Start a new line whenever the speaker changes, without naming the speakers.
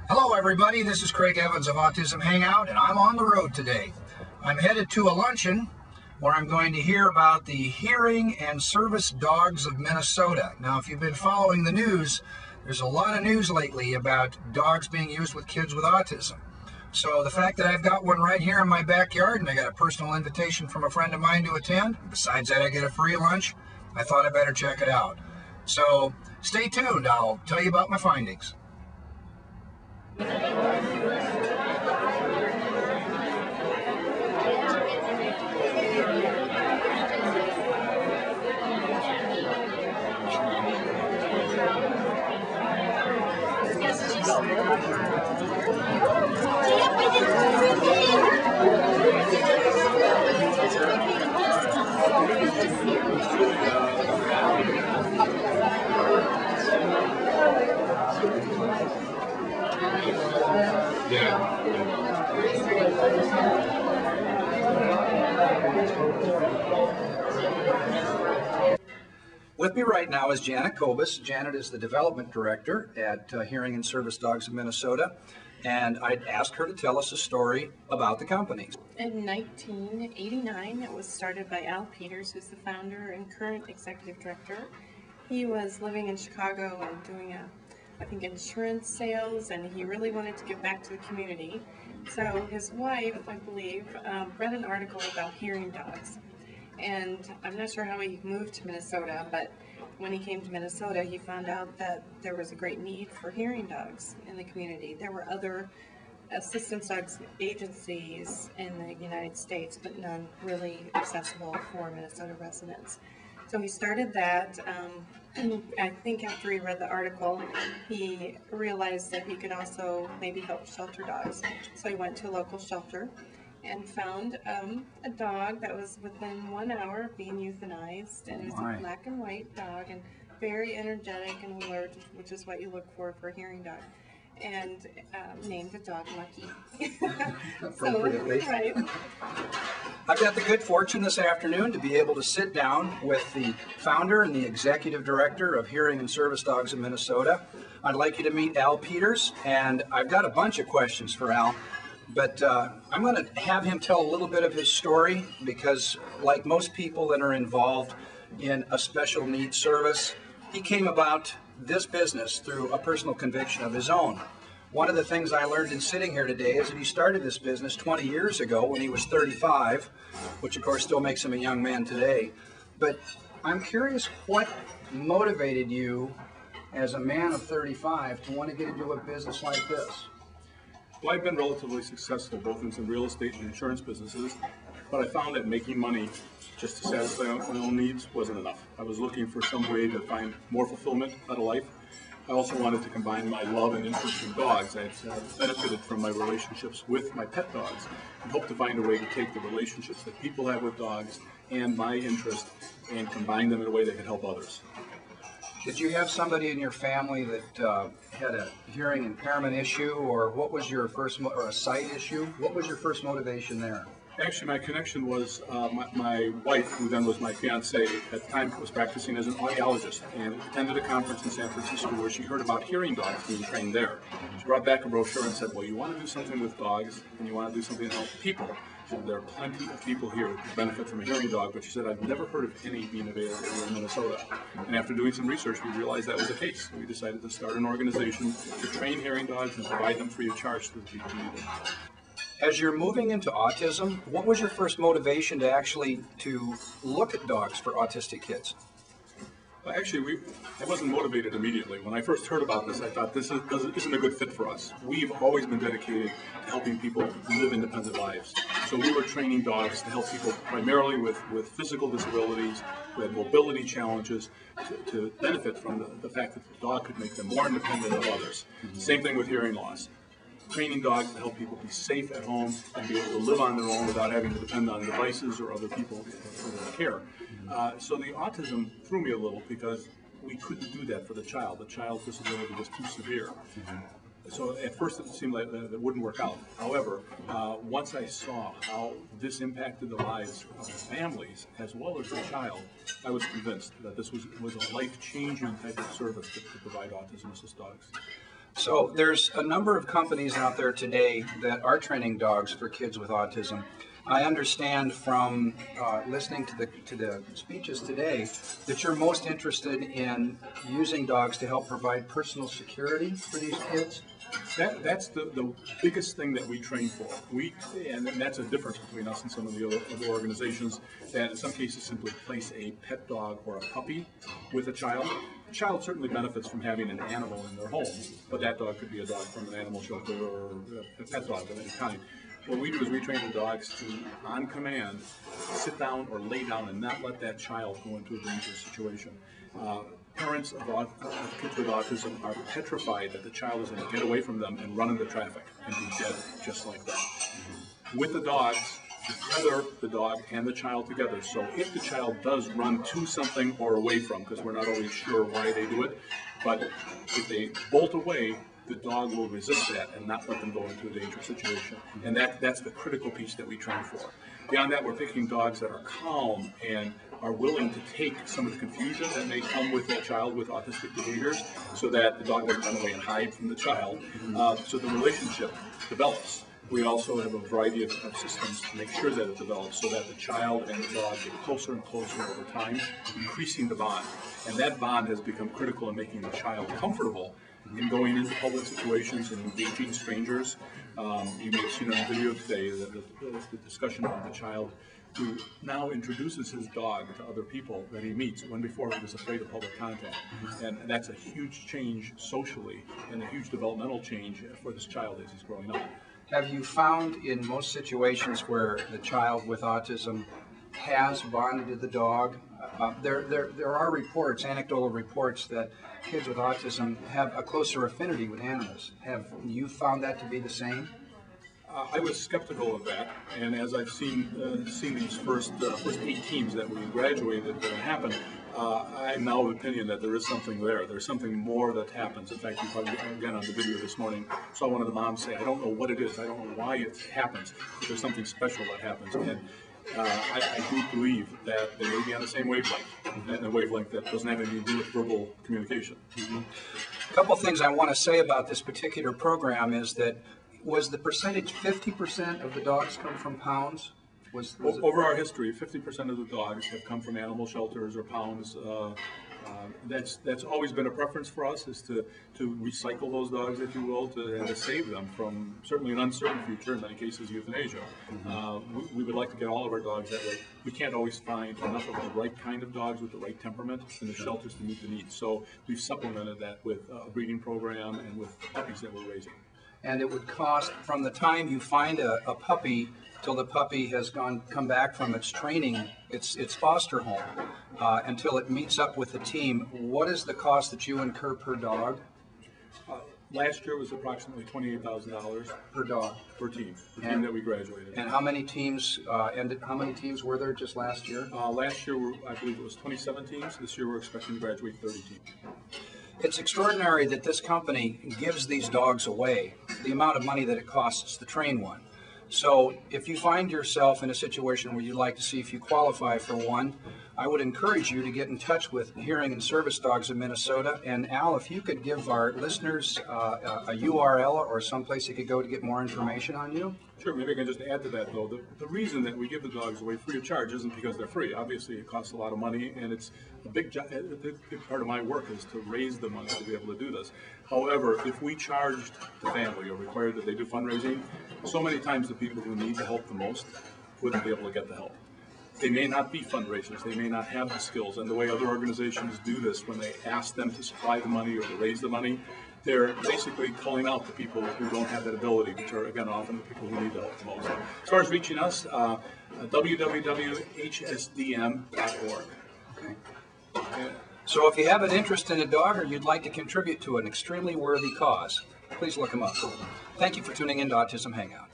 Hello everybody, this is Craig Evans of Autism Hangout, and I'm on the road today. I'm headed to a luncheon where I'm going to hear about the hearing and service dogs of Minnesota. Now, if you've been following the news, there's a lot of news lately about dogs being used with kids with autism. So the fact that I've got one right here in my backyard and I got a personal invitation from a friend of mine to attend, besides that I get a free lunch, I thought I better check it out. So stay tuned, I'll tell you about my findings. With me right now is Janet Kobus. Janet is the development director at Hearing and Service Dogs of Minnesota, and I'd asked her to tell us a story about the company.
In 1989, it was started by Al Peters, who's the founder and current executive director. He was living in Chicago and doing I think insurance sales, and he really wanted to give back to the community. So his wife, I believe, read an article about hearing dogs. And I'm not sure how he moved to Minnesota, but when he came to Minnesota, he found out that there was a great need for hearing dogs in the community. There were other assistance dogs agencies in the United States, but none really accessible for Minnesota residents. So he started that. I think after he read the article, he realized that he could also maybe help shelter dogs. So he went to a local shelter and found a dog that was within 1 hour of being euthanized, and it was a black and white dog and very energetic and alert, which is what you look for a hearing dog, and named the dog Lucky.
Appropriately.
So, right.
I've got the good fortune this afternoon to be able to sit down with the founder and the executive director of Hearing and Service Dogs of Minnesota. I'd like you to meet Al Peters, and I've got a bunch of questions for Al. But I'm going to have him tell a little bit of his story because, like most people that are involved in a special needs service, he came about this business through a personal conviction of his own. One of the things I learned in sitting here today is that he started this business 20 years ago when he was 35, which of course still makes him a young man today. But I'm curious what motivated you as a man of 35 to want to get into a business like this?
Well, I've been relatively successful both in some real estate and insurance businesses, but I found that making money just to satisfy my own needs wasn't enough. I was looking for some way to find more fulfillment out of life. I also wanted to combine my love and interest in dogs. I had benefited from my relationships with my pet dogs and hoped to find a way to take the relationships that people have with dogs and my interest and combine them in a way that could help others.
Did you have somebody in your family that had a hearing impairment issue, or what was your first, or a sight issue? What was your first motivation there?
Actually, my connection was my wife, who then was my fiance at the time, was practicing as an audiologist and attended a conference in San Francisco where she heard about hearing dogs being trained there. She brought back a brochure and said, well, you want to do something with dogs and you want to do something to help people. So there are plenty of people here who benefit from a hearing dog, but she said, I've never heard of any being available here in Minnesota. And after doing some research, we realized that was the case. We decided to start an organization to train hearing dogs and provide them free of charge to the people who need them.
As you're moving into autism, what was your first motivation to actually look at dogs for autistic kids?
Well, actually, I wasn't motivated immediately. When I first heard about this, I thought this isn't a good fit for us. We've always been dedicated to helping people live independent lives. So we were training dogs to help people primarily with physical disabilities, who had mobility challenges, to benefit from the fact that the dog could make them more independent of others. Same thing with hearing loss. Training dogs to help people be safe at home and be able to live on their own without having to depend on devices or other people for their care. So the autism threw me a little because we couldn't do that for the child. The child's disability was too severe. So at first it seemed like that wouldn't work out. However, once I saw how this impacted the lives of families as well as the child, I was convinced that this was a life-changing type of service to provide autism assist dogs.
So there's a number of companies out there today that are training dogs for kids with autism. I understand from listening to the speeches today that you're most interested in using dogs to help provide personal security for these kids.
That's the biggest thing that we train for. And that's a difference between us and some of the other organizations that in some cases simply place a pet dog or a puppy with a child. The child certainly benefits from having an animal in their home, but that dog could be a dog from an animal shelter or a pet dog of any kind. What we do is we train the dogs to, on command, sit down or lay down and not let that child go into a dangerous situation. Parents of kids with autism are petrified that the child is going to get away from them and run into traffic and be dead just like that. With the dogs, tether the dog and the child together. So if the child does run to something or away from, because we're not always sure why they do it, but if they bolt away, the dog will resist that and not let them go into a dangerous situation. And that's the critical piece that we train for. Beyond that, we're picking dogs that are calm and are willing to take some of the confusion that may come with that child with autistic behaviors so that the dog doesn't run away and hide from the child. So the relationship develops. We also have a variety of systems to make sure that it develops so that the child and the dog get closer and closer over time, increasing the bond. And that bond has become critical in making the child comfortable in going into public situations and engaging strangers. You may have seen on the video today the discussion of the child who now introduces his dog to other people that he meets when before he was afraid of public contact. And that's a huge change socially and a huge developmental change for this child as he's growing up.
Have you found in most situations where the child with autism has bonded to the dog? There are reports, anecdotal reports, that kids with autism have a closer affinity with animals. Have you found that to be the same?
I was skeptical of that, and as I've seen these first 8 teams that we graduated that happen, I'm now of the opinion that there is something there. There's something more that happens. In fact, you probably, again, on the video this morning, saw one of the moms say, I don't know what it is, I don't know why it happens, but there's something special that happens. And I do believe that they may be on the same wavelength, and a wavelength that doesn't have anything to do with verbal communication.
Mm-hmm. A couple things I want to say about this particular program is that was the percentage 50% of the dogs come from pounds?
Over our history, 50% of the dogs have come from animal shelters or pounds. That's always been a preference for us, is to recycle those dogs, if you will, and to save them from certainly an uncertain future, in many cases euthanasia. We would like to get all of our dogs that way. We can't always find enough of the right kind of dogs with the right temperament in the shelters to meet the needs. So we've supplemented that with a breeding program and with puppies that we're raising.
And it would cost, from the time you find a puppy till the puppy has come back from its training, its foster home, until it meets up with the team, what is the cost that you incur per dog?
Last year was approximately $28,000
per dog,
per team, the team that we graduated.
And how many teams? How many teams were there just last year?
Last year, I believe it was 27 teams. This year, we're expecting to graduate 30 teams.
It's extraordinary that this company gives these dogs away, the amount of money that it costs to train one. So if you find yourself in a situation where you'd like to see if you qualify for one, I would encourage you to get in touch with Hearing and Service Dogs of Minnesota. And Al, if you could give our listeners a URL or someplace they could go to get more information on you.
Sure, maybe I can just add to that, though. The reason that we give the dogs away free of charge isn't because they're free. Obviously, it costs a lot of money, and it's a big part of my work is to raise the money to be able to do this. However, if we charged the family or required that they do fundraising, so many times the people who need the help the most wouldn't be able to get the help. They may not be fundraisers, they may not have the skills, and the way other organizations do this, when they ask them to supply the money or to raise the money, they're basically calling out the people who don't have that ability, which are, again, often the people who need the help the most. As far as reaching us, www.hsdm.org.
Okay. So if you have an interest in a dog or you'd like to contribute to an extremely worthy cause, please look them up. Thank you for tuning in to Autism Hangout.